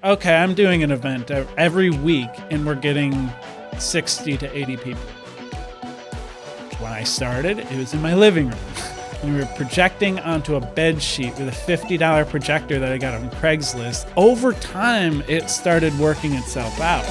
okay, I'm doing an event every week and we're getting 60 to 80 people. When I started, it was in my living room. We were projecting onto a bed sheet with a $50 projector that I got on Craigslist. Over time, it started working itself out.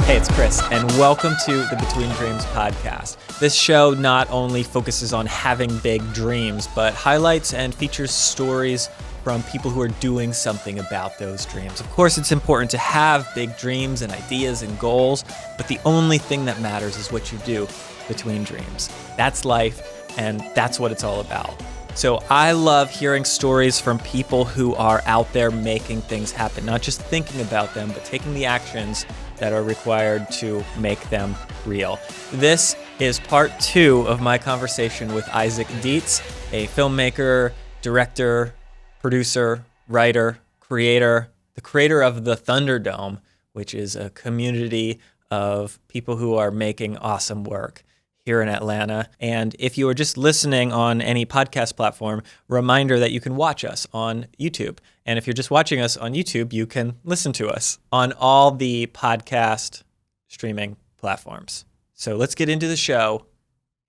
Hey, it's Chris, and welcome to the Between Dreams podcast. This show not only focuses on having big dreams, but highlights and features stories from people who are doing something about those dreams. Of course, it's important to have big dreams and ideas and goals, but the only thing that matters is what you do between dreams. That's life, and that's what it's all about. So I love hearing stories from people who are out there making things happen, not just thinking about them, but taking the actions that are required to make them real. This is part 2 of my conversation with Isaac Deitz, a filmmaker, director, producer, writer, creator, the creator of the Thunderdome, which is a community of people who are making awesome work here in Atlanta. And if you are just listening on any podcast platform, reminder that you can watch us on YouTube. And if you're just watching us on YouTube, you can listen to us on all the podcast streaming platforms. So let's get into the show.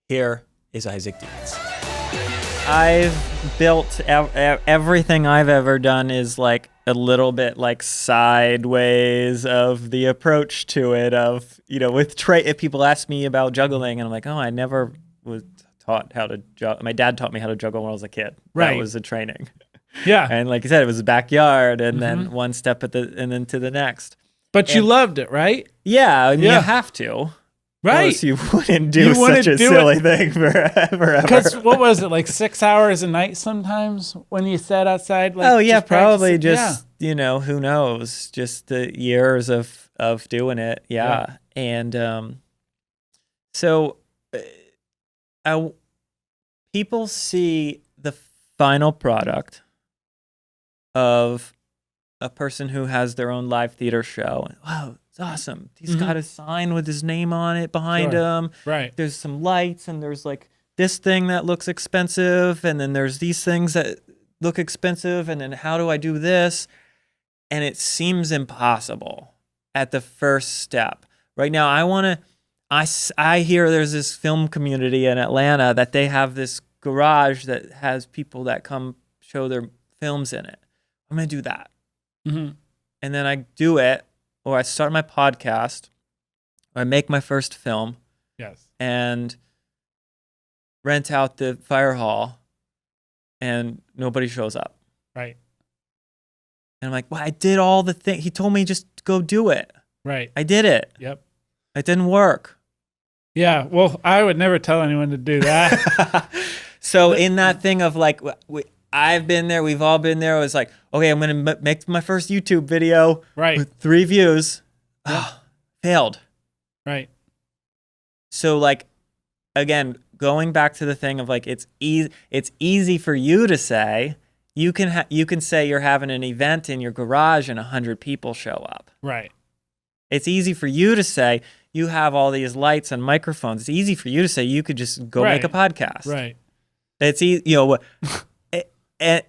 Here is Isaac Deitz. I've built everything I've ever done is like a little bit like sideways of the approach to it of, you know, with if people ask me about juggling and I'm like, oh, I never was taught how to juggle. My dad taught me how to juggle when I was a kid. Right. That was the training. Yeah. And like I said, it was a backyard and then one step and then to the next. But you loved it, right? Yeah. I mean, you have to. Right. Else you wouldn't do such a silly thing forever. Because what was it, like 6 hours a night sometimes when you sat outside? Like, oh, yeah, probably practicing? you know, who knows? Just the years of doing it. Yeah. And so people see the final product of a person who has their own live theater show. And, wow, it's awesome. He's got a sign with his name on it behind him. Right. There's some lights and there's like this thing that looks expensive. And then there's these things that look expensive. And then how do I do this? And it seems impossible at the first step. Right now, I hear there's this film community in Atlanta that they have this garage that has people that come show their films in it. I'm going to do that. Mm-hmm. And then I do it, or I start my podcast, or I make my first film. Yes. And rent out the fire hall, and nobody shows up. Right. And I'm like, well, I did all the things. He told me just go do it. Right. I did it. Yep. It didn't work. Yeah. Well, I would never tell anyone to do that. So in that thing of like, I've been there, we've all been there. It was like, okay, I'm going to make my first YouTube video with 3 views. Yep. Failed. Right. So like, again, going back to the thing of like, it's easy for you to say, you can say you're having an event in your garage and 100 people show up. Right. It's easy for you to say you have all these lights and microphones. It's easy for you to say you could just go make a podcast. Right. It's easy, you know,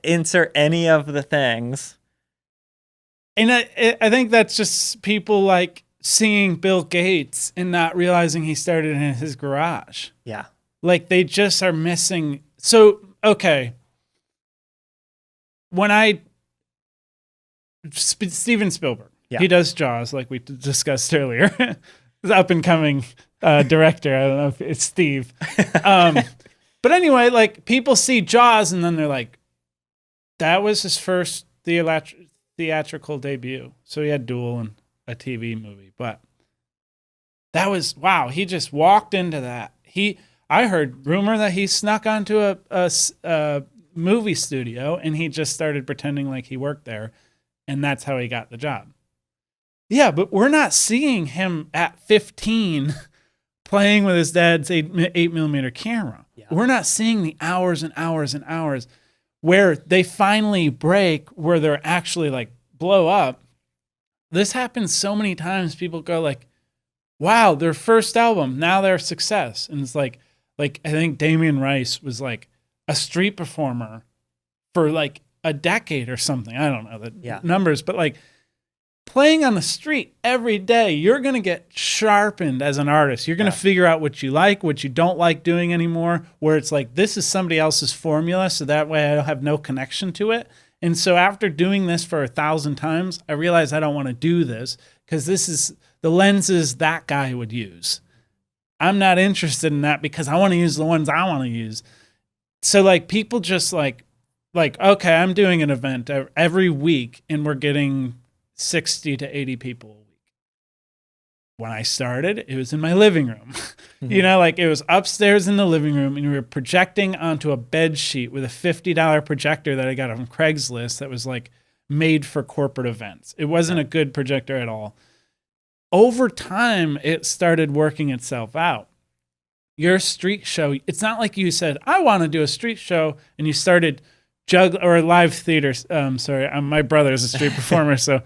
insert any of the things. And I think that's just people like seeing Bill Gates and not realizing he started in his garage. Yeah. Like they just are missing. So, okay. Steven Spielberg, he does Jaws like we discussed earlier. He's up and coming director. I don't know if it's Steve. But anyway, like people see Jaws and then they're like, that was his first theatrical debut. So he had Duel and a TV movie, but that was, wow. He just walked into that. I heard rumor that he snuck onto a movie studio and he just started pretending like he worked there. And that's how he got the job. Yeah, but we're not seeing him at 15 playing with his dad's 8mm camera. Yeah. We're not seeing the hours and hours and hours where they finally break, where they're actually like blow up. This happens so many times. People go like, wow, their first album, now they're a success. And it's like I think Damien Rice was like a street performer for like a decade or something. I don't know the numbers, but like playing on the street every day, you're going to get sharpened as an artist. You're going to figure out what you like, what you don't like doing anymore, where it's like, this is somebody else's formula, so that way I have no connection to it. And so after doing this for 1,000 times, I realized I don't want to do this because this is the lenses that guy would use. I'm not interested in that because I want to use the ones I want to use. So like people just like, okay, I'm doing an event every week and we're getting 60 to 80 people a week. When I started, it was in my living room. You know, like it was upstairs in the living room and we were projecting onto a bed sheet with a $50 projector that I got on Craigslist that was like made for corporate events. It wasn't a good projector at all. Over time, it started working itself out. Your street show, it's not like you said, I want to do a street show, and you started or live theater. My brother is a street performer, so...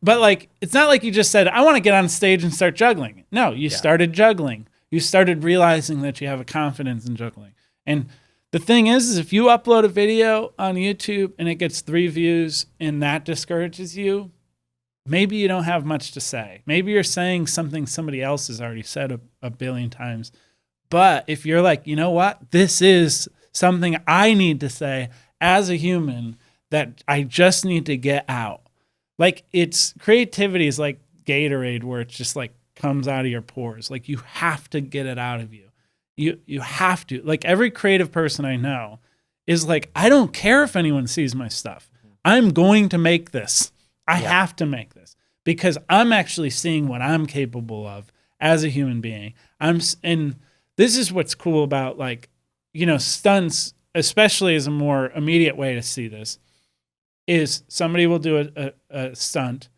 but like, it's not like you just said, I want to get on stage and start juggling. No, you started juggling. You started realizing that you have a confidence in juggling. And the thing is if you upload a video on YouTube and it gets 3 views and that discourages you, maybe you don't have much to say. Maybe you're saying something somebody else has already said a billion times. But if you're like, you know what? This is something I need to say as a human that I just need to get out. Like it's creativity is like Gatorade where it just like comes out of your pores. Like you have to get it out of you. You have to. Like every creative person I know is like, I don't care if anyone sees my stuff. I'm going to make this. I have to make this because I'm actually seeing what I'm capable of as a human being. And this is what's cool about like, you know, stunts, especially as a more immediate way to see this. Is somebody will do a stunt,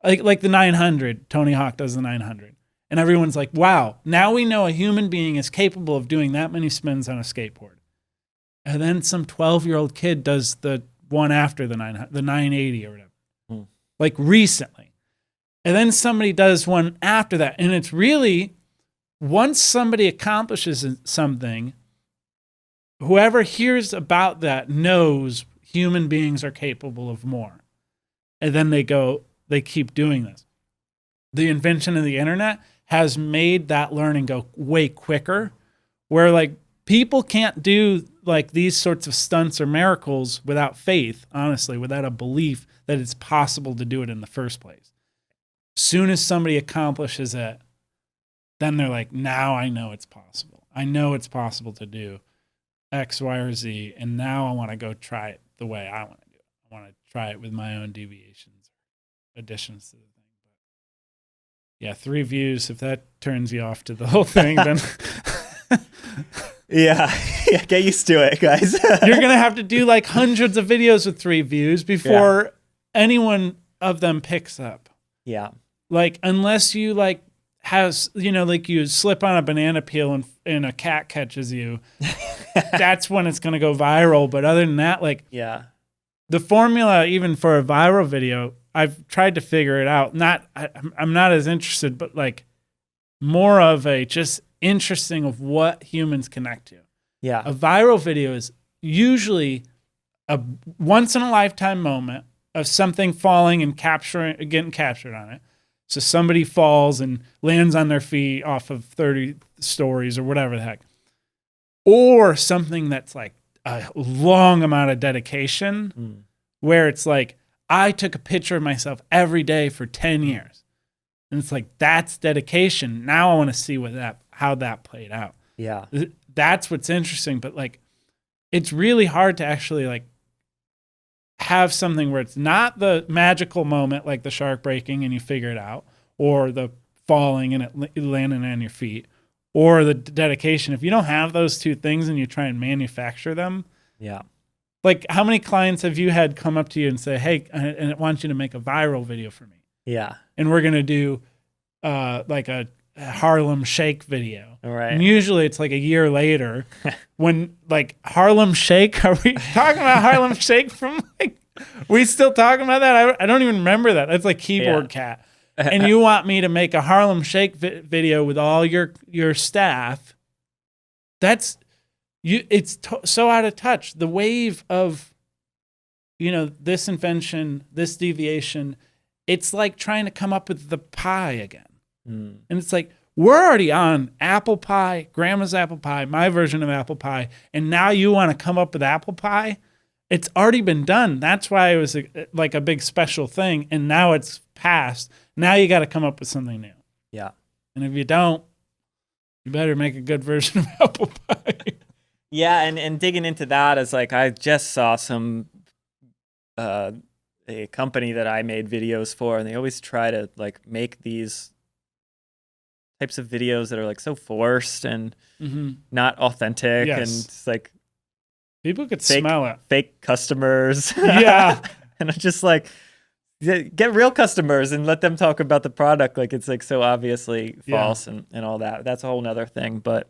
like the 900, Tony Hawk does the 900. And everyone's like, wow, now we know a human being is capable of doing that many spins on a skateboard. And then some 12-year-old kid does the one after the 980 or whatever, like recently. And then somebody does one after that. And it's really, once somebody accomplishes something, whoever hears about that knows human beings are capable of more. And then they keep doing this. The invention of the internet has made that learning go way quicker, where like people can't do like these sorts of stunts or miracles without faith, honestly, without a belief that it's possible to do it in the first place. Soon as somebody accomplishes it, then they're like, now I know it's possible. I know it's possible to do X, Y, or Z, and now I want to go try it the way I want to do it. I want to try it with my own deviations, additions to the thing. But yeah, 3 views. If that turns you off to the whole thing, then yeah, get used to it, guys. You're gonna have to do like hundreds of videos with 3 views before anyone of them picks up. Yeah, like unless you like has, you know, like you slip on a banana peel and a cat catches you, that's when it's going to go viral. But other than that, like the formula, even for a viral video, I've tried to figure it out. I'm not as interested, but like more of a just interesting of what humans connect to. Yeah. A viral video is usually a once in a lifetime moment of something falling and getting captured on it. So somebody falls and lands on their feet off of 30 stories or whatever the heck. Or something that's like a long amount of dedication where it's like, I took a picture of myself every day for 10 years. And it's like, that's dedication. Now I want to see how that played out. Yeah. That's what's interesting. But like, it's really hard to actually like have something where it's not the magical moment like the shark breaking and you figure it out, or the falling and it landing on your feet, or the dedication. If you don't have those 2 things and you try and manufacture them, like how many clients have you had come up to you and say, hey, I want you to make a viral video for me? Yeah. And we're going to do like a Harlem Shake video. All right. And usually it's like a year later when like Harlem Shake, are we talking about Harlem Shake from like, we still talking about that? I don't even remember that. That's like Keyboard Cat. And you want me to make a Harlem Shake video with all your staff. That's it's so out of touch. The wave of this invention, this deviation, it's like trying to come up with the pie again. And it's like, we're already on apple pie, grandma's apple pie, my version of apple pie, and now you want to come up with apple pie? It's already been done. That's why it was like a big special thing, and now it's past. Now you got to come up with something new. Yeah. And if you don't, you better make a good version of apple pie. Yeah, and digging into that is like, I just saw some a company that I made videos for, and they always try to like make these types of videos that are like so forced and not authentic, and it's like people could smell it. Fake customers. Yeah. And I'm just like, get real customers and let them talk about the product like it's like so obviously false and all that. That's a whole nother thing. But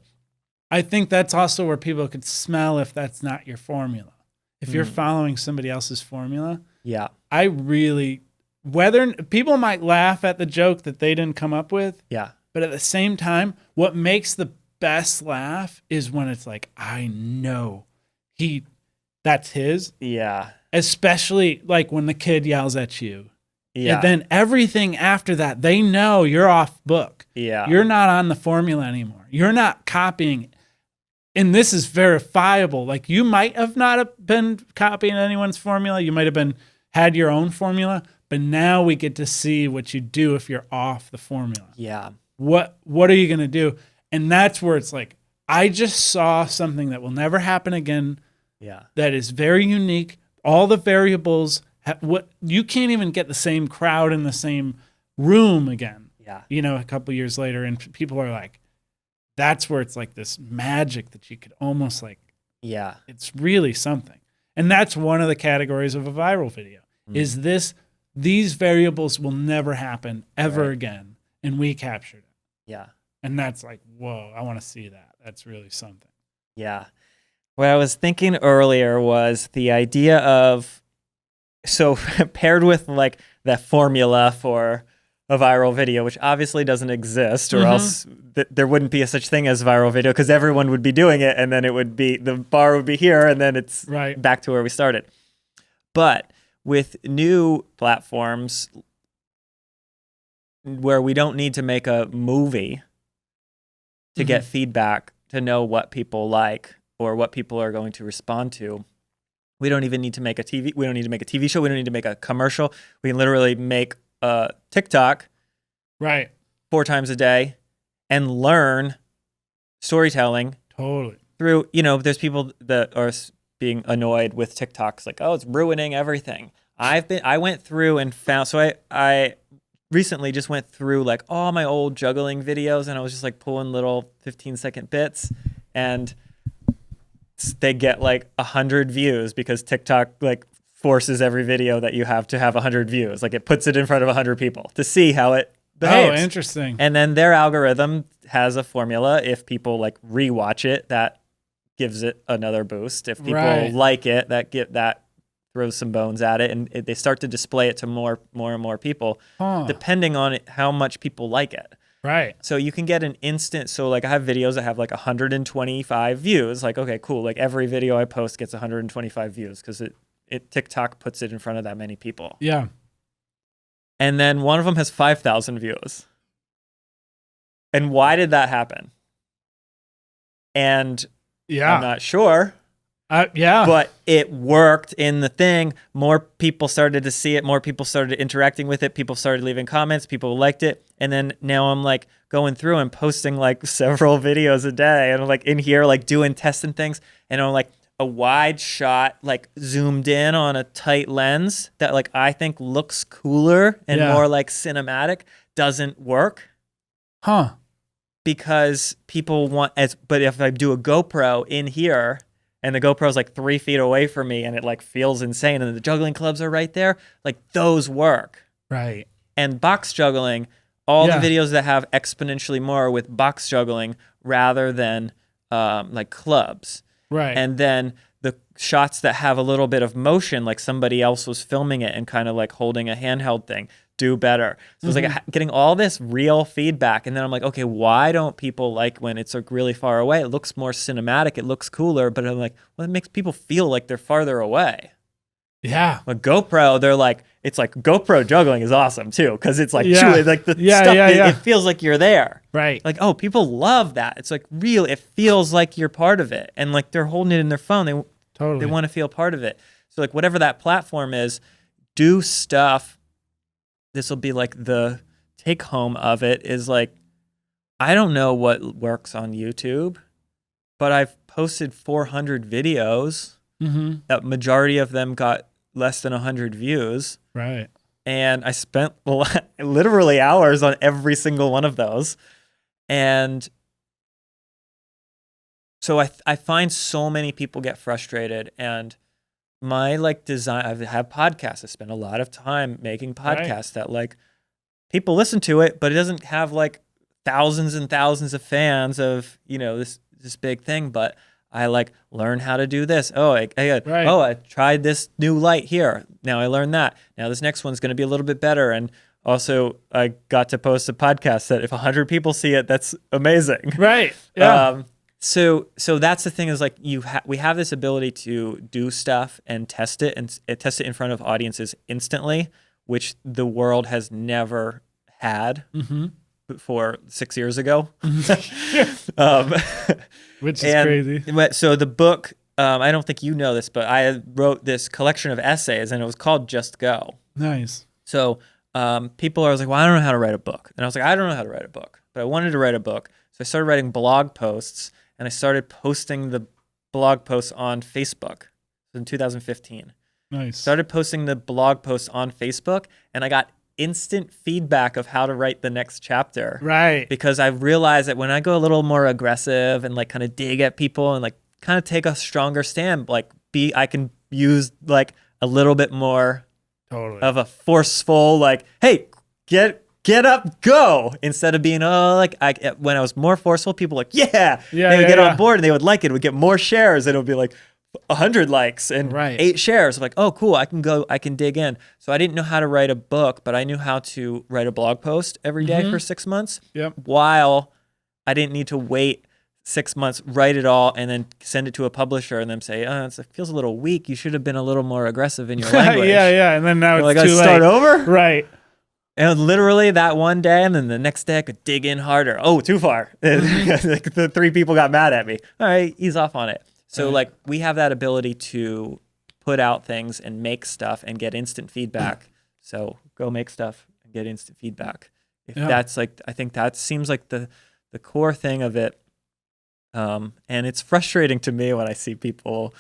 I think that's also where people could smell if that's not your formula. If you're following somebody else's formula. Yeah. I really, whether people might laugh at the joke that they didn't come up with. Yeah. But at the same time, what makes the best laugh is when it's like, I know that's his. Yeah. Especially like when the kid yells at you. Yeah. And then everything after that, they know you're off book. Yeah. You're not on the formula anymore. You're not copying. And this is verifiable. Like you might have not have been copying anyone's formula. You might have had your own formula. But now we get to see what you do if you're off the formula. Yeah. What are you going to do? And that's where it's like, I just saw something that will never happen again. Yeah. That is very unique. All the variables, you can't even get the same crowd in the same room again. Yeah. A couple years later, and people are like, that's where it's like this magic that you could almost like, yeah, it's really something. And that's one of the categories of a viral video is these variables will never happen ever again. And we captured it. Yeah. And that's like, whoa, I want to see that. That's really something. Yeah. What I was thinking earlier was the idea of, so paired with like the formula for a viral video, which obviously doesn't exist, or else there wouldn't be a such thing as viral video because everyone would be doing it, and then it would be, the bar would be here, and then it's back to where we started. But with new platforms where we don't need to make a movie to get feedback to know what people like or what people are going to respond to. We don't even need to make a TV. We don't need to make a TV show. We don't need to make a commercial. We can literally make a TikTok 4 times a day and learn storytelling. Totally. Through, there's people that are being annoyed with TikToks like, oh, it's ruining everything. I went through and found, so I recently just went through like all my old juggling videos, and I was just like pulling little 15-second bits, and they get like 100 views because TikTok like forces every video that you have to have 100 views. Like it puts it in front of 100 people to see how it behaves. Oh, interesting. And then their algorithm has a formula. If people like rewatch it, that gives it another boost. If people like it, that throws some bones at it, and they start to display it to more and more people, depending on how much people like it. Right. So you can get an instant. So like I have videos that have like 125 views. Like, okay, cool. Like every video I post gets 125 views because TikTok puts it in front of that many people. Yeah. And then one of them has 5,000 views. And why did that happen? And I'm not sure. But it worked in the thing. More people started to see it. More people started interacting with it. People started leaving comments. People liked it. And then now I'm like going through and posting like several videos a day. And I'm like in here, like doing tests and things. And I'm like a wide shot, like zoomed in on a tight lens that like I think looks cooler and more like cinematic doesn't work. Because people want, but if I do a GoPro in here, and the GoPro's like 3 feet away from me, and it like feels insane, and the juggling clubs are right there, like those work. Right. And box juggling, all the videos that have exponentially more with box juggling rather than like clubs. Right. And then the shots that have a little bit of motion, like somebody else was filming it and kind of like holding a handheld thing, do better. So it's like getting all this real feedback. And then I'm like, okay, why don't people like when it's like really far away? It looks more cinematic. It looks cooler. But I'm like, well, it makes people feel like they're farther away. Yeah. But GoPro, they're like, it's like GoPro juggling is awesome too, because it's like like the Yeah, stuff. yeah, yeah. It feels like you're there. Right. Like, oh, people love that. It's like real. It feels like you're part of it, and like they're holding it in their phone. They Totally. want to feel part of it. So like whatever that platform is, do stuff. This will be like the take home of it is like, I don't know what works on YouTube, but I've posted 400 videos. Mm-hmm. A majority of them got less than 100 views. Right. And I spent literally hours on every single one of those. And so I find so many people get frustrated. And my like design, I have podcasts. I spend a lot of time making podcasts that like people listen to it, but it doesn't have like thousands and thousands of fans of, this big thing. But I like learn how to do this. Oh, I tried this new light here. Now I learned that. Now this next one's going to be a little bit better. And also I got to post a podcast that if 100 people see it, that's amazing. Right. Yeah. So that's the thing is like we have this ability to do stuff and test it in front of audiences instantly, which the world has never had before 6 years ago. Which is crazy. So the book, I don't think you know this, but I wrote this collection of essays, and it was called Just Go. Nice. So people are like, well, I don't know how to write a book. And I was like, I don't know how to write a book, but I wanted to write a book. So I started writing blog posts, and I started posting the blog posts on Facebook in 2015. Nice. Started posting the blog posts on Facebook, and I got instant feedback of how to write the next chapter. Right. Because I realized that when I go a little more aggressive and like kind of dig at people and like kind of take a stronger stand, I can use like a little bit more of a forceful, like, hey, get up, go, instead of being, when I was more forceful, people were like, they would get on board and they would like it. It would get more shares, and it would be like 100 likes and 8 shares. I'm like, oh, cool, I can dig in. So I didn't know how to write a book, but I knew how to write a blog post every day for 6 months. Yep. While I didn't need to wait 6 months, write it all, and then send it to a publisher and then say, it feels a little weak. You should have been a little more aggressive in your language. Yeah. And then now it's like, too late. Start over? Right. And literally that one day, and then the next day I could dig in harder. Oh, too far. Like the 3 people got mad at me. All right, ease off on it. So like we have that ability to put out things and make stuff and get instant feedback. So go make stuff and get instant feedback. That's like, I think that seems like the core thing of it. And it's frustrating to me when I see people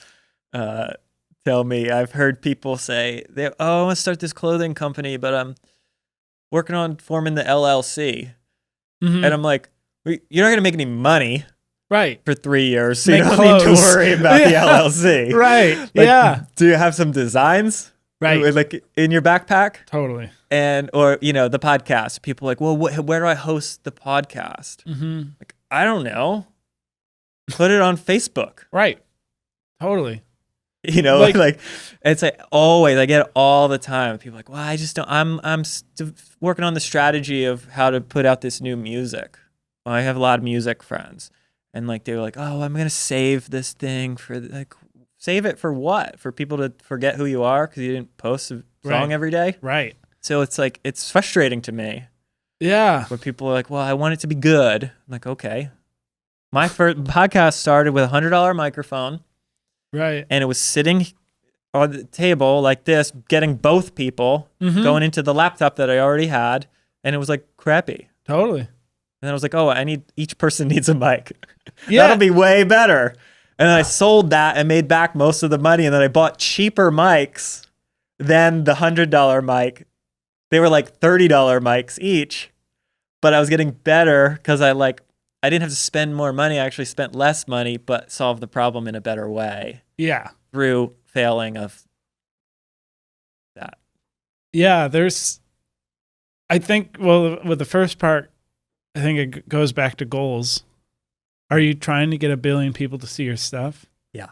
tell me, I've heard people say, I want to start this clothing company, but I'm working on forming the LLC. And I'm like, you're not going to make any money. Right. For 3 years, so you don't need to worry about the LLC. Right. Do you have some designs? Right. Like in your backpack? Totally. Or the podcast. People are like, well, where do I host the podcast? Like, I don't know. Put it on Facebook. Right. Totally. Like it's like always, I get it all the time. People are like, well, I just don't, I'm working on the strategy of how to put out this new music. Well, I have a lot of music friends. And like they were like, oh, I'm gonna save this thing for save it for what? For people to forget who you are because you didn't post a song every day? Right. So it's like it's frustrating to me. Yeah. When people are like, well, I want it to be good. I'm like, okay. My first podcast started with a $100 microphone. Right. And it was sitting on the table like this, getting both people going into the laptop that I already had, and it was like crappy. Totally. And I was like, oh, each person needs a mic. That'll be way better. And then I sold that and made back most of the money. And then I bought cheaper mics than the $100 mic. They were like $30 mics each, but I was getting better because I didn't have to spend more money. I actually spent less money, but solved the problem in a better way. Yeah. Through failing of that. Yeah. I think, with the first part, I think it goes back to goals. Are you trying to get 1 billion people to see your stuff? Yeah.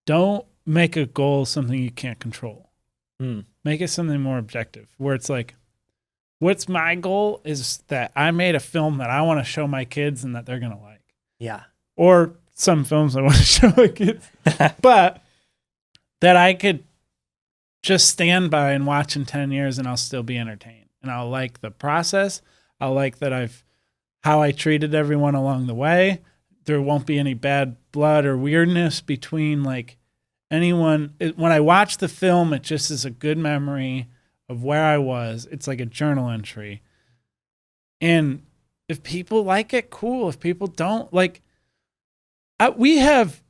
Don't make a goal something you can't control. Make it something more objective, where it's like, what's my goal is that I made a film that I want to show my kids and that they're going to like. Yeah. Or some films I want to show my kids. But that I could just stand by and watch in 10 years and I'll still be entertained. And I'll like the process. I'll like that how I treated everyone along the way. There won't be any bad blood or weirdness between like anyone. When I watch the film, it just is a good memory of where I was. It's like a journal entry. And if people like it, cool. If people don't, like, we have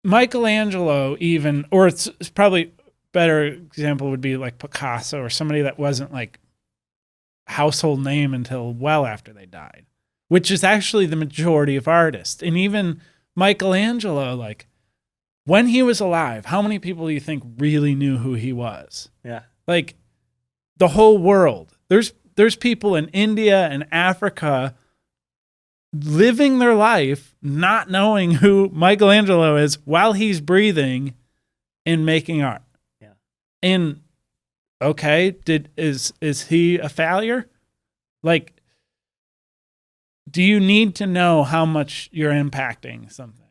Michelangelo even, or it's probably better example would be like Picasso or somebody that wasn't like household name until well after they died, which is actually the majority of artists. And even Michelangelo, like when he was alive, how many people do you think really knew who he was? Yeah. Like the whole world. There's people in India and Africa living their life not knowing who Michelangelo is while he's breathing and making art. Yeah. And okay, is he a failure? Like, do you need to know how much you're impacting something?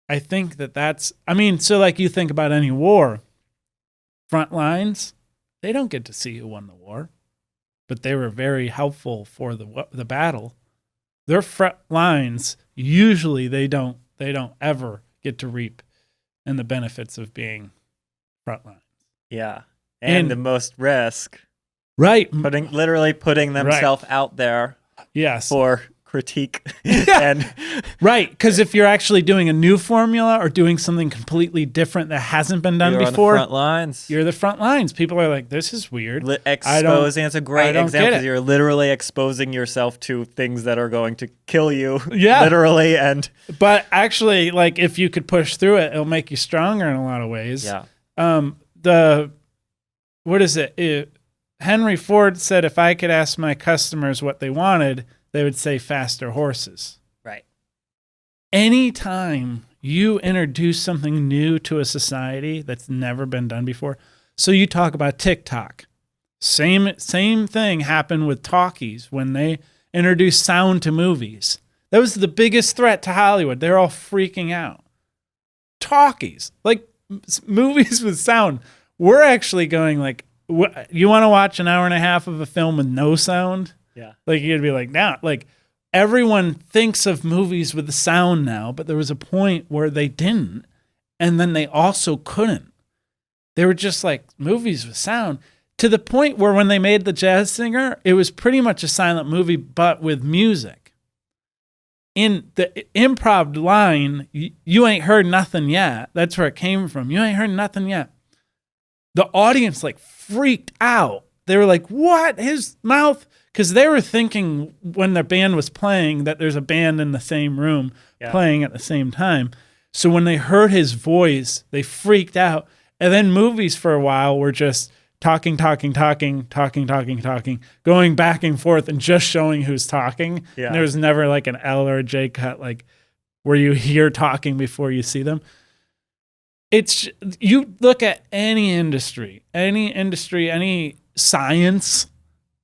I think so like you think about any war, front lines, they don't get to see who won the war, but they were very helpful for the battle. Their front lines, usually they don't ever get to reap in the benefits of being front lines. Yeah. And the most risk. Right. Literally putting themselves out there. Yes. For critique. Yeah. And right. Because if you're actually doing a new formula or doing something completely different that hasn't been done before. You're on the front lines. You're the front lines. People are like, this is weird. Exposing. It's a great example because you're literally exposing yourself to things that are going to kill you. Yeah. Literally. But actually, like, if you could push through it, it'll make you stronger in a lot of ways. Yeah. What is it? Henry Ford said, if I could ask my customers what they wanted, they would say faster horses. Right. Anytime you introduce something new to a society that's never been done before. So you talk about TikTok. Same thing happened with talkies when they introduced sound to movies. That was the biggest threat to Hollywood. They're all freaking out. Talkies, like movies with sound. We're actually going like, you want to watch an hour and a half of a film with no sound? Yeah. Like you'd be like, nah, like everyone thinks of movies with the sound now, but there was a point where they didn't. And then they also couldn't. They were just like movies with sound to the point where when they made The Jazz Singer, it was pretty much a silent movie, but with music. In the improv line, you ain't heard nothing yet. That's where it came from. You ain't heard nothing yet. The audience like freaked out. They were like, what? His mouth? Because they were thinking when the band was playing that there's a band in the same room playing at the same time. So when they heard his voice, they freaked out. And then movies for a while were just talking, going back and forth and just showing who's talking. Yeah. And there was never like an L or a J cut, like where you hear talking before you see them. It's, you look at any industry, any science,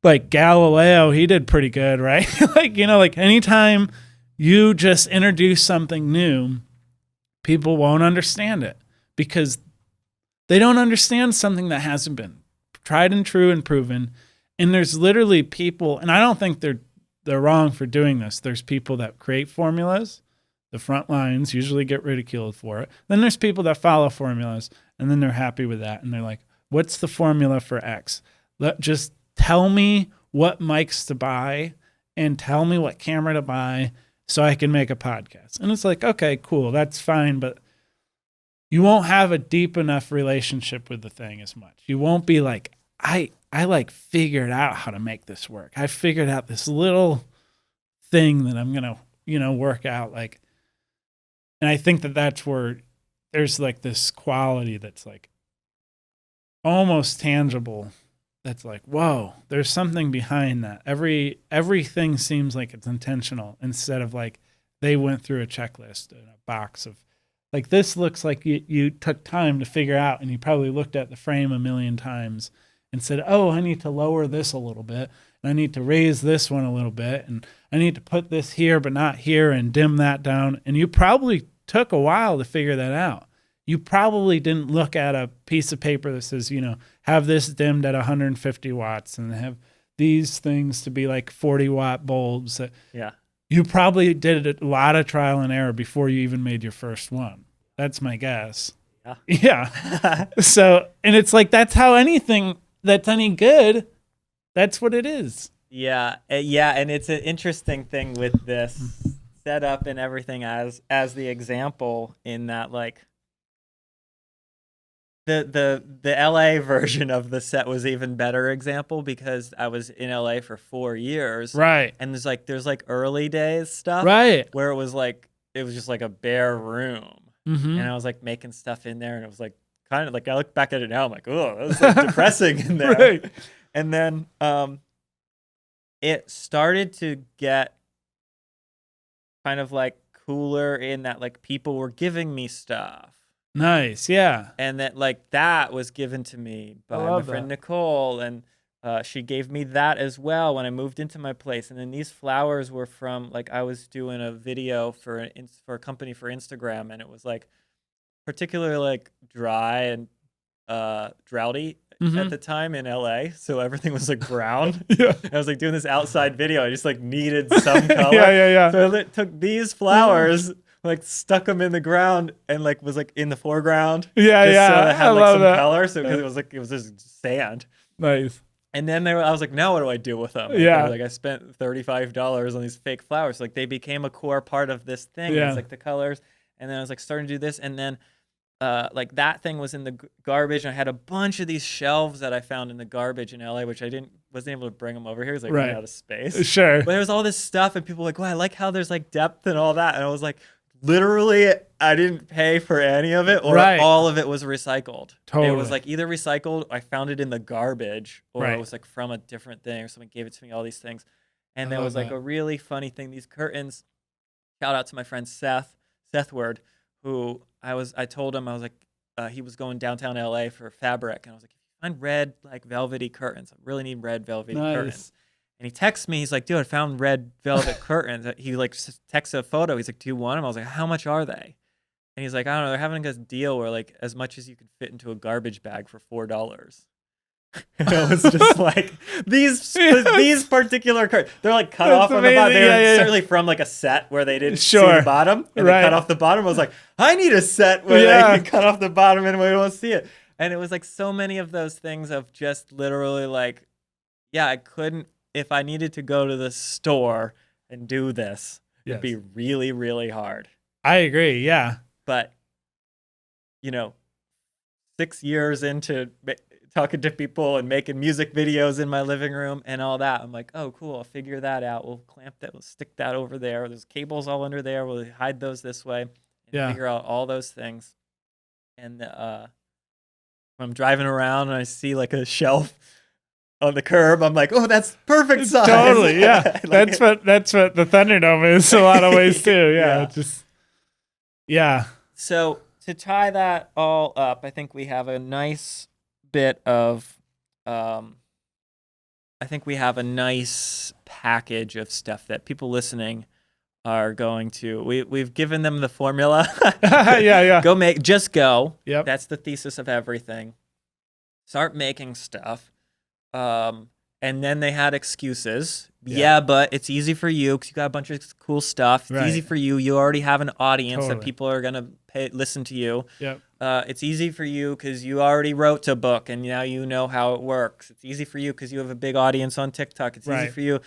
like Galileo, he did pretty good, right? Like, like anytime you just introduce something new, people won't understand it because they don't understand something that hasn't been tried and true and proven. And there's literally people, and I don't think they're wrong for doing this. There's people that create formulas. The front lines usually get ridiculed for it. Then there's people that follow formulas, and then they're happy with that. And they're like, what's the formula for X? Just tell me what mics to buy and tell me what camera to buy so I can make a podcast. And it's like, okay, cool, that's fine, but you won't have a deep enough relationship with the thing as much. You won't be like, I like figured out how to make this work. I figured out this little thing that I'm going to, work out like. And I think that that's where there's like this quality that's like almost tangible. That's like, whoa, there's something behind that. Everything seems like it's intentional instead of like they went through a checklist and a box of like, this looks like you took time to figure out and you probably looked at the frame a million times and said, oh, I need to lower this a little bit. And I need to raise this one a little bit. And I need to put this here, but not here and dim that down. And you probably took a while to figure that out. you probably didn't look at a piece of paper that says, have this dimmed at 150 watts and have these things to be like 40-watt bulbs. Yeah. You probably did a lot of trial and error before you even made your first one. That's my guess. Yeah. Yeah. So, and it's like, that's how anything that's any good, that's what it is. Yeah. Yeah. And it's an interesting thing with this setup and everything as the example, in that like the LA version of the set was even better example, because I was in LA for 4 years. Right. And there's like early days stuff. Right. Where it was just like a bare room. Mm-hmm. And I was like making stuff in there, and it was like kind of like, I look back at it now, I'm like, oh, that was like depressing in there. Right. And then it started to get kind of like cooler in that like people were giving me stuff. Nice. Yeah. And that was given to me by my friend Nicole, and she gave me that as well when I moved into my place. And then these flowers were from, like, I was doing a video for a company for Instagram, and it was like particularly like dry and droughty at the time in LA, so everything was like brown. Yeah. I was like doing this outside video. I just like needed some color. Yeah. So I took these flowers, like stuck them in the ground, and like was like in the foreground. Yeah. So it had I like love some that. color. So because it was just sand. Nice. And then I was like, now what do I do with them? Yeah. Like I spent $35 on these fake flowers. Like they became a core part of this thing. Yeah. It's like the colors. And then I was like starting to do this. And then like that thing was in the garbage. And I had a bunch of these shelves that I found in the garbage in LA, which I wasn't able to bring them over here. It was like running out of space. Sure. But there was all this stuff, and people were like, well, I like how there's like depth and all that. And I was like, literally, I didn't pay for any of it, or all of it was recycled. Totally. It was like either recycled, I found it in the garbage, or it was like from a different thing, or someone gave it to me, all these things. And there was like a really funny thing. These curtains, shout out to my friend Seth Word, who I told him, I was like, he was going downtown LA for fabric. And I was like, if you find red, like velvety curtains, I really need red velvety curtains. And he texts me, he's like, dude, I found red velvet curtains. He like texts a photo. He's like, do you want them? I was like, how much are they? And he's like, I don't know. They're having a deal where like as much as you can fit into a garbage bag for $4. And it was just like these particular curtains. They're like cut off on the bottom. They're certainly from like a set where they didn't see the bottom, and they cut off the bottom. I was like, I need a set where they can cut off the bottom and we don't see it. And it was like so many of those things of just literally like, yeah, I couldn't. If I needed to go to the store and do this, it'd be really, really hard. I agree. Yeah. But, 6 years into talking to people and making music videos in my living room and all that, I'm like, oh, cool. I'll figure that out. We'll clamp that. We'll stick that over there. There's cables all under there. We'll hide those this way and figure out all those things. And when I'm driving around and I see like a shelf on the curb, I'm like, oh, that's perfect size. Totally, yeah. That's what the Thunderdome is in a lot of ways too. Yeah. So to tie that all up, I think we have a nice bit of, I think we have a nice package of stuff that people listening are going to. We've given them the formula. Yeah. Just go. Yep. That's the thesis of everything. Start making stuff. And then they had excuses. Yeah, but it's easy for you because you got a bunch of cool stuff. It's easy for you. You already have an audience that people are going to listen to you. Yep. It's easy for you because you already wrote a book and now you know how it works. It's easy for you because you have a big audience on TikTok. It's easy for you.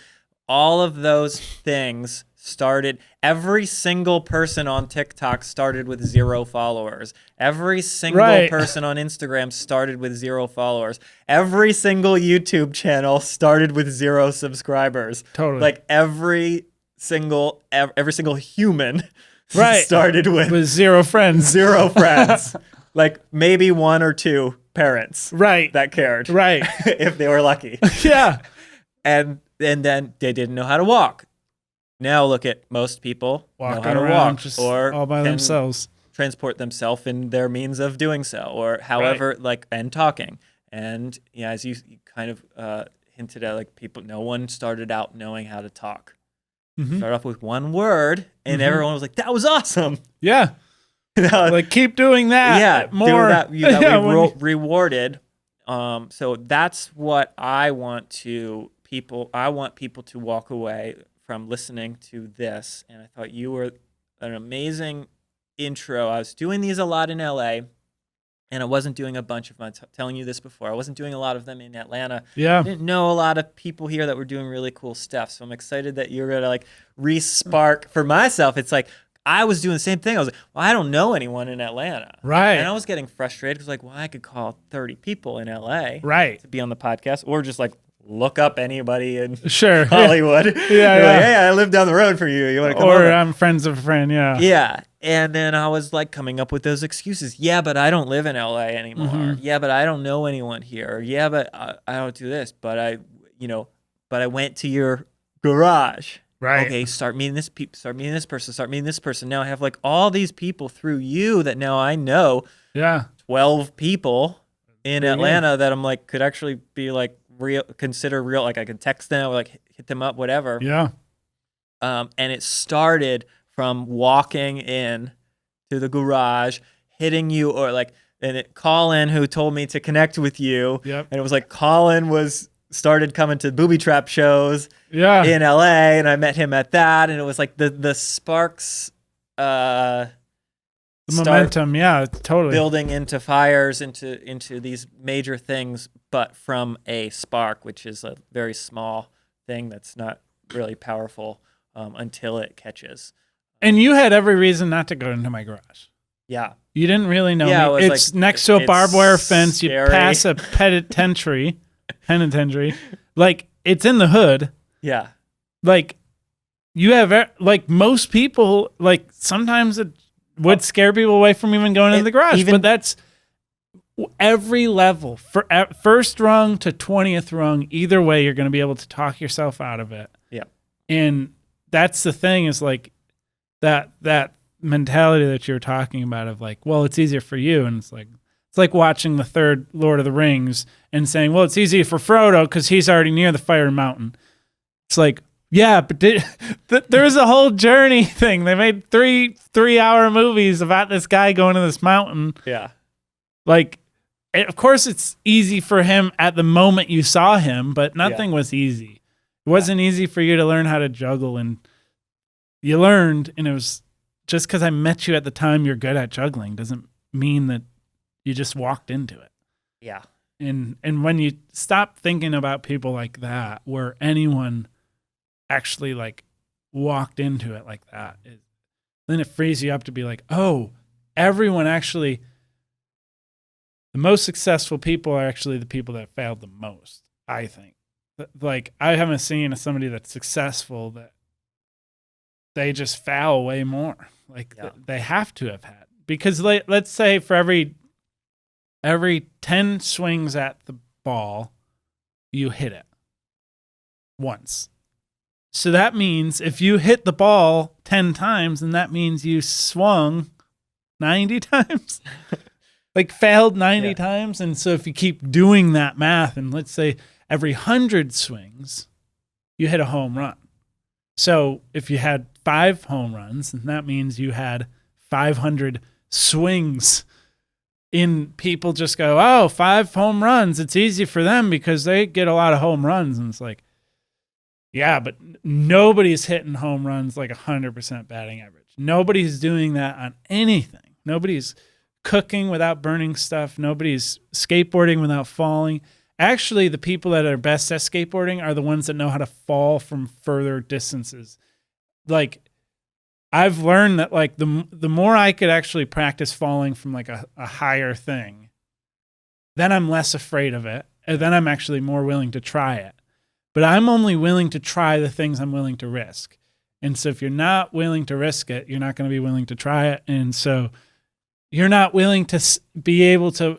All of those things started, every single person on TikTok started with 0 followers. Every single person on Instagram started with 0 followers. Every single YouTube channel started with 0 subscribers. Totally. Like every single human started with 0 friends. 0 friends. Like maybe 1 or 2 parents. That cared. If they were lucky. Yeah. And then they didn't know how to walk. Now look at most people know how to walk just or all by themselves. Transport themselves in their means of doing so, or however, and talking. And as you kind of hinted at, like no one started out knowing how to talk. Start off with one word, and everyone was like, "That was awesome." Yeah. Like, keep doing that. Yeah, more. do that. You got rewarded. So that's what I want people to walk away from listening to this. And I thought you were an amazing intro. I was doing these a lot in LA, and I wasn't doing a bunch of them. I'm telling you this before. I wasn't doing a lot of them in Atlanta. Yeah. I didn't know a lot of people here that were doing really cool stuff. So I'm excited that you're gonna like re-spark for myself. It's like I was doing the same thing. I was like, well, I don't know anyone in Atlanta. Right. And I was getting frustrated because like, well, I could call 30 people in LA right. to be on the podcast, or just like look up anybody in sure. Hollywood. Yeah. Like, hey, I live down the road for you. You want to come or over? I'm friends of a friend. Yeah. Yeah. And then I was like coming up with those excuses. Yeah, but I don't live in LA anymore. Mm-hmm. Yeah, but I don't know anyone here. Yeah, but I don't do this. But I went to your garage. Right. Okay, start meeting this person. Start meeting this person. Now I have like all these people through you that now I know. Yeah. 12 people in Atlanta that I'm like could actually be like consider real. Like I could text them or like hit them up, whatever. Yeah. And it started from walking in to the garage, hitting you, or like, and Colin, who told me to connect with you. Yep. And it was like Colin started coming to booby trap shows in LA, and I met him at that, and it was like the sparks the momentum, yeah, totally. Building into fires, into these major things, but from a spark, which is a very small thing that's not really powerful until it catches. And you had every reason not to go into my garage. Yeah. You didn't really know me. It's like, next to a barbed wire fence. You pass a penitentiary. Like, it's in the hood. Yeah. Like, you have, like, most people, like, sometimes it would scare people away from even going into the garage. But that's every level. First rung to 20th rung, either way, you're going to be able to talk yourself out of it. Yeah. And that's the thing is, like, that mentality that you were talking about of like, well, it's easier for you. And it's like watching the third Lord of the Rings and saying, well, it's easy for Frodo because he's already near the Fire Mountain. It's like, yeah, but there's a whole journey thing. They made 3-hour movies about this guy going to this mountain. Yeah. Like, of course it's easy for him at the moment you saw him, but nothing was easy. It wasn't easy for you to learn how to juggle, and you learned, and it was just because I met you at the time you're good at juggling doesn't mean that you just walked into it. Yeah. And when you stop thinking about people like that, where anyone actually like walked into it like that, then it frees you up to be like, oh, everyone actually, the most successful people are actually the people that failed the most, I think. Like, I haven't seen somebody that's successful that they just foul way more. Like, they have to have had. Because let's say for every 10 swings at the ball, you hit it once. So that means if you hit the ball 10 times, then that means you swung 90 times. Like, failed 90 times. And so if you keep doing that math, and let's say every 100 swings, you hit a home run. So if you had 5 home runs, and that means you had 500 swings in. People just go, oh, 5 home runs. It's easy for them because they get a lot of home runs. And it's like, yeah, but nobody's hitting home runs like 100% batting average. Nobody's doing that on anything. Nobody's cooking without burning stuff. Nobody's skateboarding without falling. Actually, the people that are best at skateboarding are the ones that know how to fall from further distances. Like, I've learned that, like, the more I could actually practice falling from like a higher thing, then I'm less afraid of it, and then I'm actually more willing to try it. But I'm only willing to try the things I'm willing to risk. And so if you're not willing to risk it, you're not going to be willing to try it. And so you're not willing to be able to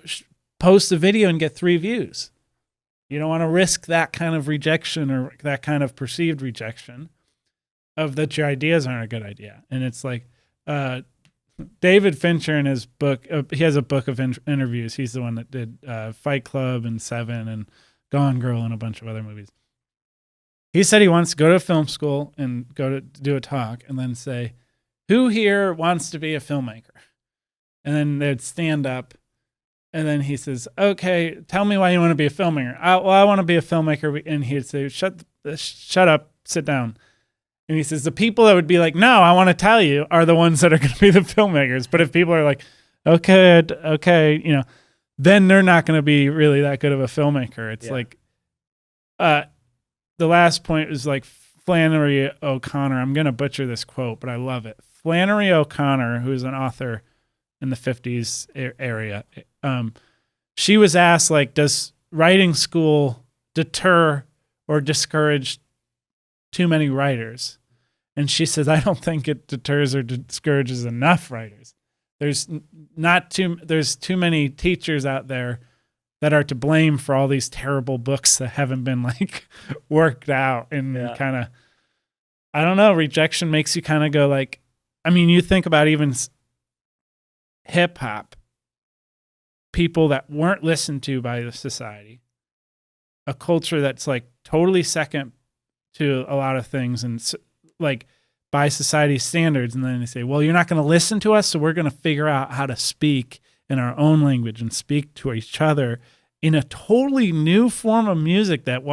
post a video and get 3 views. You don't want to risk that kind of rejection or that kind of perceived rejection of that your ideas aren't a good idea. And it's like David Fincher in his book, he has a book of interviews. He's the one that did Fight Club and Seven and Gone Girl and a bunch of other movies. He said he wants to go to film school and go to do a talk and then say, who here wants to be a filmmaker? And then they'd stand up. And then he says, okay, tell me why you want to be a filmmaker. I want to be a filmmaker. And he'd say, shut up, sit down. And he says, the people that would be like, no, I want to tell you, are the ones that are going to be the filmmakers. But if people are like, okay, you know, then they're not going to be really that good of a filmmaker. It's like, the last point is like Flannery O'Connor. I'm going to butcher this quote, but I love it. Flannery O'Connor, who's an author in the 50s area, she was asked, like, does writing school deter or discourage too many writers? And she says, I don't think it deters or discourages enough writers. There's too many teachers out there that are to blame for all these terrible books that haven't been like worked out, and kind of, I don't know, rejection makes you kind of go like, I mean, you think about even hip hop, people that weren't listened to by the society, a culture that's like totally second to a lot of things and like by society's standards. And then they say, well, you're not going to listen to us, so we're going to figure out how to speak in our own language and speak to each other in a totally new form of music that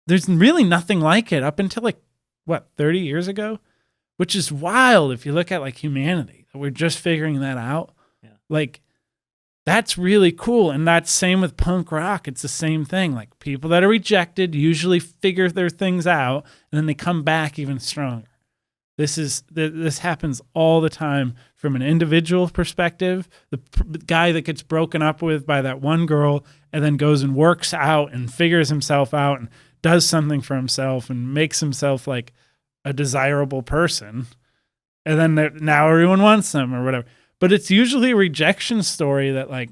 there's really nothing like it up until 30 years ago, which is wild if you look at like humanity. We're just figuring that out. Yeah. Like, that's really cool. And that's same with punk rock. It's the same thing. Like, people that are rejected usually figure their things out, and then they come back even stronger. This happens all the time from an individual perspective. The guy that gets broken up with by that one girl and then goes and works out and figures himself out and does something for himself and makes himself like a desirable person. And then now everyone wants them or whatever. But it's usually a rejection story that, like,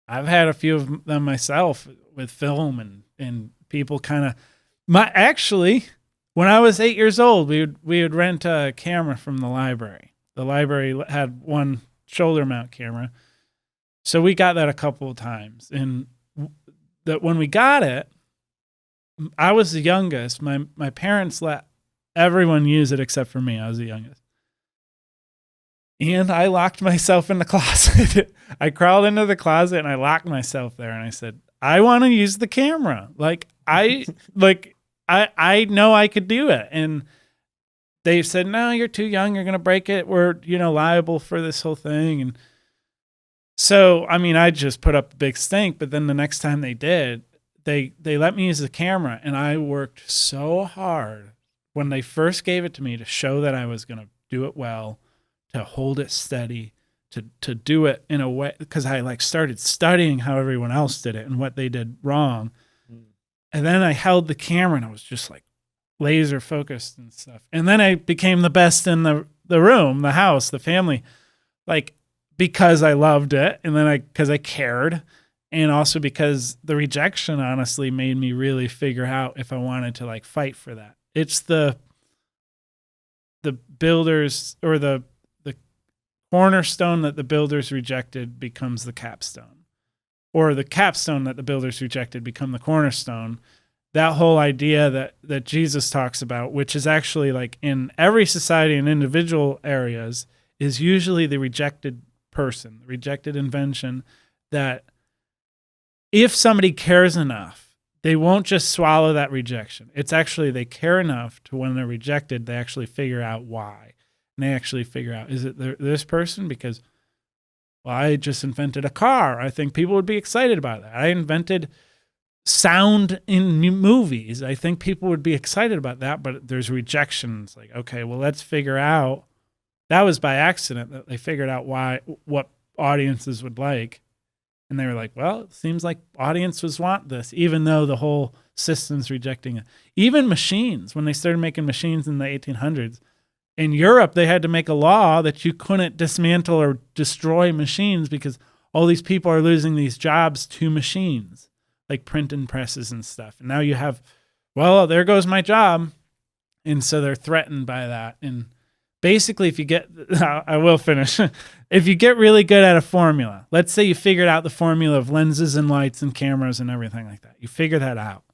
I've had a few of them myself with film and people kind of, actually, when I was 8 years old, we would rent a camera from the library. The library had one shoulder mount camera. So we got that a couple of times. And that when we got it, I was the youngest. My parents let everyone use it except for me. I was the youngest. And I locked myself in the closet. I crawled into the closet and I locked myself there. And I said, I want to use the camera. I know I could do it. And they said, no, you're too young. You're going to break it. We're, liable for this whole thing. And so, I mean, I just put up a big stink. But then the next time they did, they let me use the camera. And I worked so hard when they first gave it to me to show that I was going to do it well, to hold it steady, to do it in a way, because I started studying how everyone else did it and what they did wrong. And then I held the camera and I was just like laser focused and stuff. And then I became the best in the room, the house, the family, because I loved it. And then because I cared. And also because the rejection honestly made me really figure out if I wanted to fight for that. It's the builders, or the cornerstone that the builders rejected becomes the capstone, or the capstone that the builders rejected become the cornerstone. That whole idea that Jesus talks about, which is actually in every society and individual areas, is usually the rejected person, the rejected invention, that if somebody cares enough, they won't just swallow that rejection. It's actually they care enough to when they're rejected, they actually figure out why. And they actually figure out, is it this person? Because, well, I just invented a car. I think people would be excited about that. I invented sound in movies. I think people would be excited about that, but there's rejections. Okay, well, let's figure out. That was by accident that they figured out what audiences would like. And they were like, well, it seems like audiences want this, even though the whole system's rejecting it. Even machines, when they started making machines in the 1800s, in Europe, they had to make a law that you couldn't dismantle or destroy machines because all these people are losing these jobs to machines, like printing presses and stuff. And now you have, well, there goes my job. And so they're threatened by that. And basically, if you get, I will finish. If you get really good at a formula, let's say you figured out the formula of lenses and lights and cameras and everything like that. You figure that out.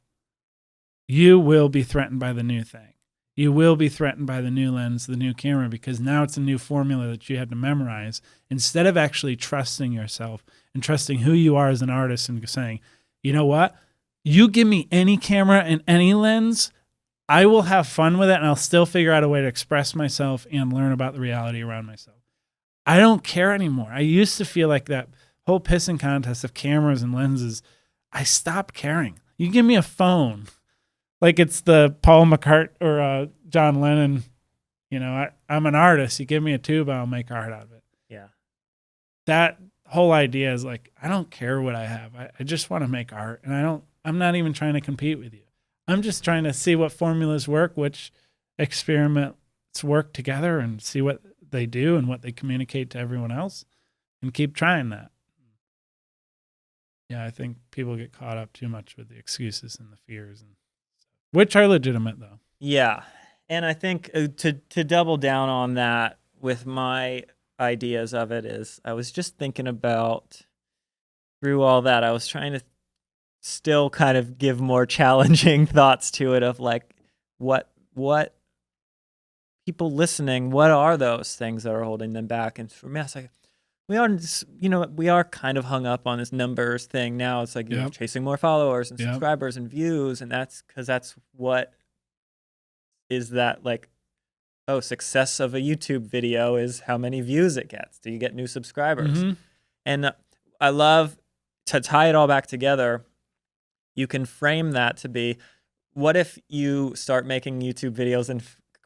You will be threatened by the new thing. you will be threatened by the new lens, the new camera, because now it's a new formula that you have to memorize instead of actually trusting yourself and trusting who you are as an artist and saying, you know what? You give me any camera and any lens, I will have fun with it and I'll still figure out a way to express myself and learn about the reality around myself. I don't care anymore. I used to feel like that whole pissing contest of cameras and lenses. I stopped caring. You give me a phone. Like it's the Paul McCartney or John Lennon, I'm an artist. You give me a tube, I'll make art out of it. Yeah. That whole idea is like, I don't care what I have. I just want to make art. And I'm not even trying to compete with you. I'm just trying to see what formulas work, which experiments work together and see what they do and what they communicate to everyone else and keep trying that. Yeah, I think people get caught up too much with the excuses and the fears, which are legitimate though. Yeah. And I think to double down on that with my ideas of it is I was just thinking about through all that, I was trying to still kind of give more challenging thoughts to it of like what people listening, what are those things that are holding them back? And for me, I was like, we are kind of hung up on this numbers thing now. It's like, chasing more followers and subscribers and views. And that's because that's what is that like, success of a YouTube video is how many views it gets. Do you get new subscribers? Mm-hmm. And I love to tie it all back together. You can frame that to be, what if you start making YouTube videos and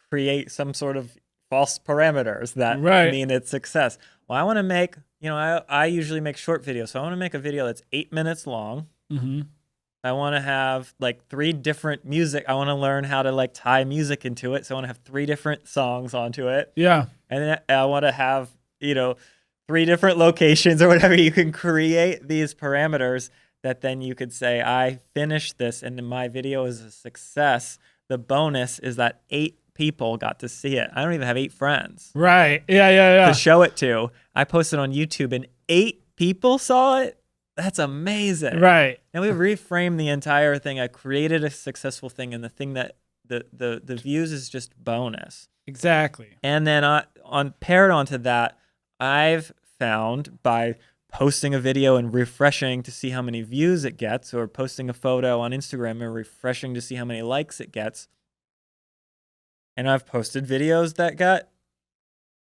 create some sort of false parameters that mean it's success? Well, I want to make, I usually make short videos. So I want to make a video that's 8 minutes long. Mm-hmm. I want to have like 3 different music. I want to learn how to like tie music into it. So I want to have 3 different songs onto it. Yeah. And then I want to have, 3 different locations or whatever. You can create these parameters that then you could say, I finished this and my video is a success. The bonus is that 8 people got to see it. I don't even have 8 friends. Right. Yeah. To show it to. I posted on YouTube and 8 people saw it. That's amazing. Right. And we reframed the entire thing. I created a successful thing, and the thing that the views is just bonus. Exactly. And then paired onto that, I've found by posting a video and refreshing to see how many views it gets, or posting a photo on Instagram and refreshing to see how many likes it gets. And I've posted videos that got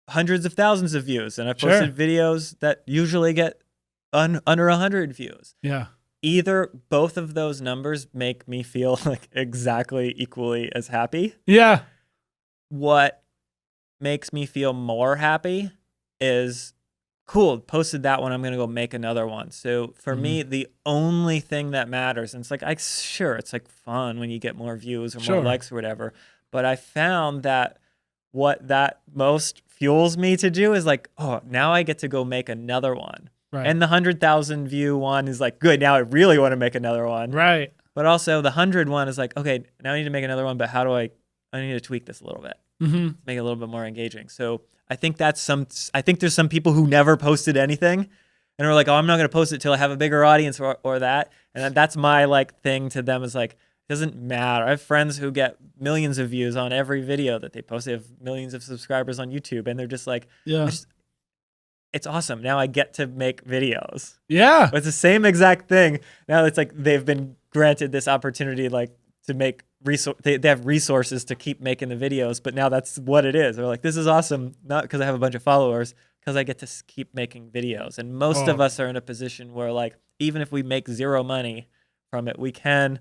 hundreds of thousands of views, and I've posted videos that usually get under 100 views. Yeah. Either both of those numbers make me feel like exactly equally as happy. Yeah. What makes me feel more happy is, cool, posted that one, I'm going to go make another one. So for me, the only thing that matters, and it's like, it's like fun when you get more views or more likes or whatever. But I found that what that most fuels me to do is like, now I get to go make another one. Right. And the 100,000 view one is like, good, now I really want to make another one. Right. But also the 100 one is like, okay, now I need to make another one, but how do I need to tweak this a little bit. Make it a little bit more engaging. So I think there's some people who never posted anything and are like, I'm not going to post it till I have a bigger audience or that. And that's my like thing to them is like, it doesn't matter. I have friends who get millions of views on every video that they post. They have millions of subscribers on YouTube, and they're just like, it's awesome. Now I get to make videos. Yeah. But it's the same exact thing. Now it's like they've been granted this opportunity like to make they have resources to keep making the videos, but now that's what it is. They're like, this is awesome, not because I have a bunch of followers, because I get to keep making videos. And most of us are in a position where like, even if we make 0 money from it, we can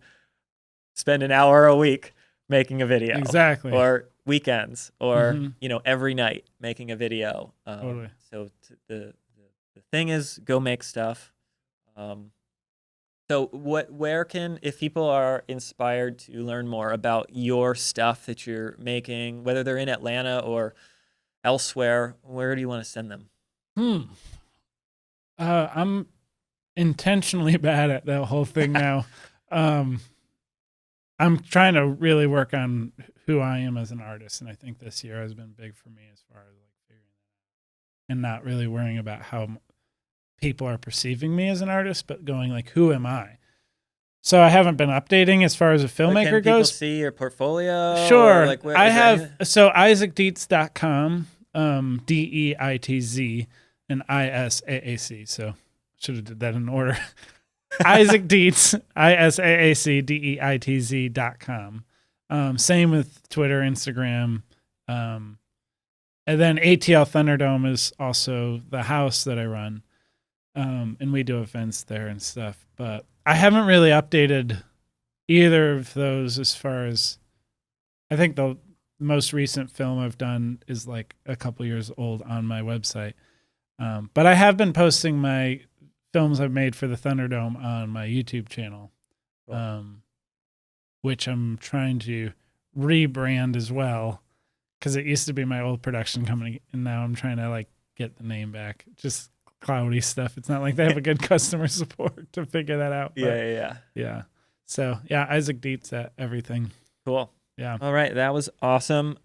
spend an hour a week making a video. Exactly. Or weekends, or every night making a video. Totally. So the thing is, go make stuff. So where can, if people are inspired to learn more about your stuff that you're making, whether they're in Atlanta or elsewhere, where do you want to send them? I'm intentionally bad at that whole thing now. I'm trying to really work on who I am as an artist, and I think this year has been big for me as far as like figuring that out and not really worrying about how people are perceiving me as an artist, but going like, who am I? So I haven't been updating as far as a Can filmmaker people goes. see your portfolio? Sure. Or, like, I have isaacdeitz.com, DEITZ and ISAAC. So should have did that in order. Isaac Deitz, ISAACDEITZ.com. Same with Twitter, Instagram. And then ATL Thunderdome is also the house that I run. And we do events there and stuff. But I haven't really updated either of those as far as, I think the most recent film I've done is like a couple years old on my website. But I have been posting my films I've made for the Thunderdome on my YouTube channel, which I'm trying to rebrand as well, because it used to be my old production company, and now I'm trying to like get the name back. Just cloudy stuff. It's not like they have a good customer support to figure that out. But yeah. So yeah, Isaac Deitz at everything. Cool. Yeah. All right, that was awesome.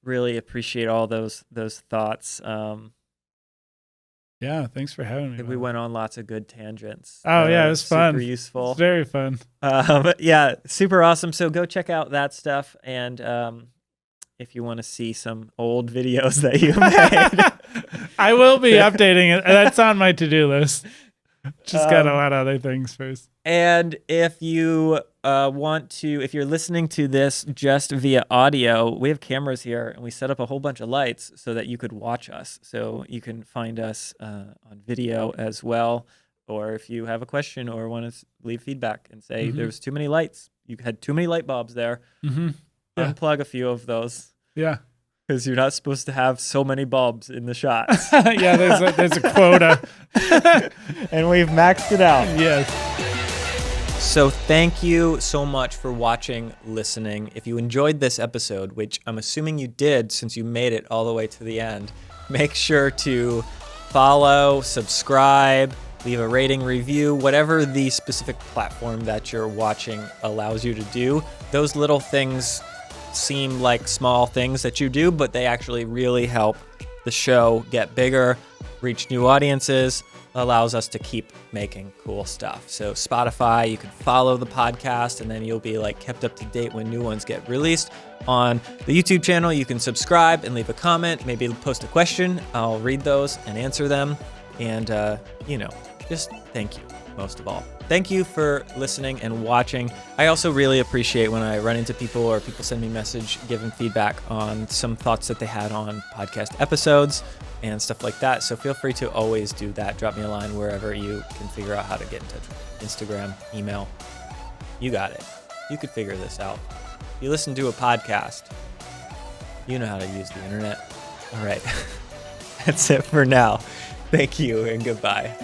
Really appreciate all those thoughts. Yeah, thanks for having me. I think we went on lots of good tangents. Oh yeah, it was fun. Super useful. It's very fun. But yeah, super awesome. So go check out that stuff, and if you want to see some old videos that you made, I will be updating it. That's on my to-do list. Just got a lot of other things first. And if you if you're listening to this just via audio, we have cameras here, and we set up a whole bunch of lights so that you could watch us. So you can find us on video as well. Or if you have a question or want to leave feedback and say there's too many lights, you had too many light bulbs there, unplug a few of those. Yeah. Because you're not supposed to have so many bulbs in the shots. Yeah, there's a quota. And we've maxed it out. Yes. So thank you so much for watching, listening. If you enjoyed this episode, which I'm assuming you did since you made it all the way to the end, make sure to follow, subscribe, leave a rating, review, whatever the specific platform that you're watching allows you to do. Those little things seem like small things that you do, but they actually really help the show get bigger, reach new audiences, allows us to keep making cool stuff. So Spotify, you can follow the podcast, and then you'll be like kept up to date when new ones get released. On the YouTube channel, you can subscribe and leave a comment, maybe post a question. I'll read those and answer them. And, just thank you, most of all. Thank you for listening and watching. I also really appreciate when I run into people or people send me a message giving feedback on some thoughts that they had on podcast episodes and stuff like that. So feel free to always do that. Drop me a line wherever you can figure out how to get in touch with me. Instagram, email. You got it. You could figure this out. If you listen to a podcast, you know how to use the internet. All right. That's it for now. Thank you and goodbye.